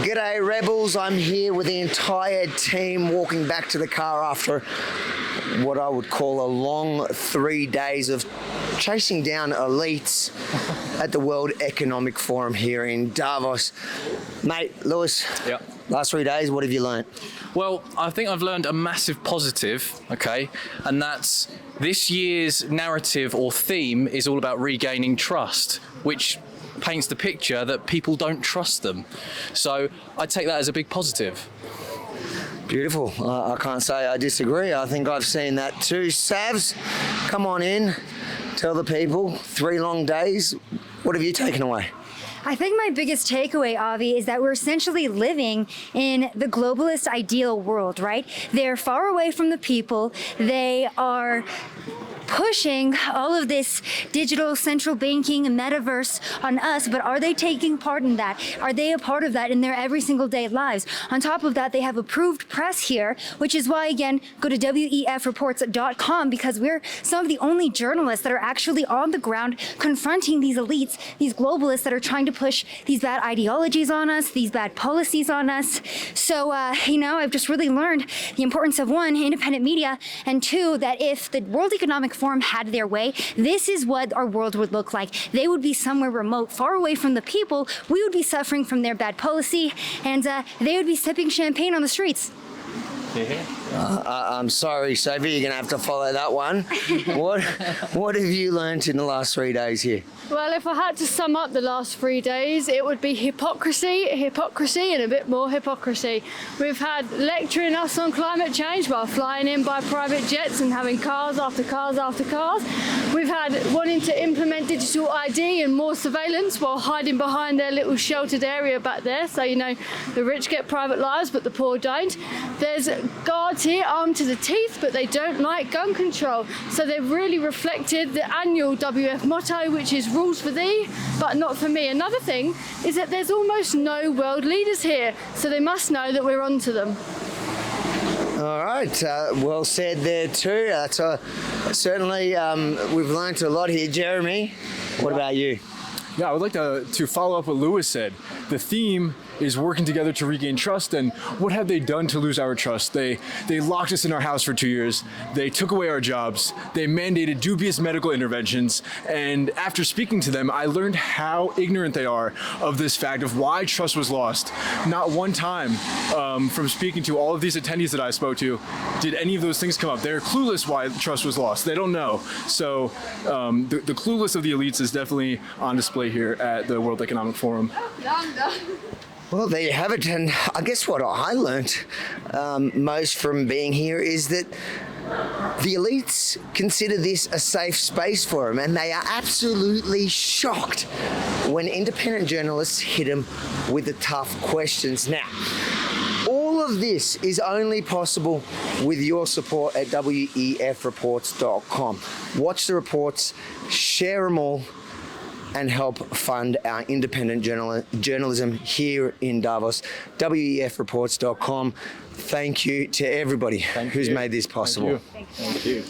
G'day rebels, I'm here with the entire team walking back to the car after what I would call a long 3 days of chasing down elites at the World Economic Forum here in Davos. Mate, Lewis, Yep. last 3 days, what have you learnt? Well, I think I've learned a massive positive, okay, and that's this year's narrative or theme is all about regaining trust, which paints the picture that people don't trust them. So I take that as a big positive. Beautiful. I can't say I disagree. I think I've seen that too. Savs, come on in. Tell the people, 3 long days. What have you taken away? I think my biggest takeaway, Avi, is that we're essentially living in the globalist ideal world, right? They're far away from the people. They are pushing all of this digital central banking and metaverse on us, but are they taking part in that? Are they a part of that in their every single day lives? On top of that, they have approved press here, which is why, again, go to wefreports.com, because we're some of the only journalists that are actually on the ground confronting these elites, these globalists that are trying to push these bad ideologies on us, these bad policies on us. So, I've just really learned the importance of, 1, independent media, and 2, that if the World Economic Forum had their way, this is what our world would look like. They would be somewhere remote, far away from the people. We would be suffering from their bad policy, and they would be sipping champagne on the streets. I'm sorry, Sophie, you're going to have to follow that one. What have you learnt in the last 3 days here? Well, if I had to sum up the last 3 days, it would be hypocrisy, and a bit more hypocrisy. We've had lecturing us on climate change while flying in by private jets and having cars after cars after cars. We've had wanting to implement digital ID and more surveillance while hiding behind their little sheltered area back there. So, the rich get private lives, but the poor don't. There's guards here armed to the teeth, but they don't like gun control. So they've really reflected the annual WF motto, which is rules for thee, but not for me. Another thing is that there's almost no world leaders here, so they must know that we're onto them. All right, well said there too. Certainly, we've learnt a lot here. Jeremy, what about you? Yeah, I would like to follow up what Lewis said. The theme is working together to regain trust, and what have they done to lose our trust? They locked us in our house for 2 years, they took away our jobs, they mandated dubious medical interventions, and after speaking to them, I learned how ignorant they are of this fact of why trust was lost. Not one time from speaking to all of these attendees that I spoke to did any of those things come up. They're clueless why trust was lost. They don't know. So the clueless of the elites is definitely on display here at the World Economic Forum. Well, there you have it. And I guess what I learnt most from being here is that the elites consider this a safe space for them, and they are absolutely shocked when independent journalists hit them with the tough questions. Now, all of this is only possible with your support at wefreports.com. Watch the reports, share them all, and help fund our independent journalism here in Davos. wefreports.com. Thank you to everybody who's made this possible. Thank you.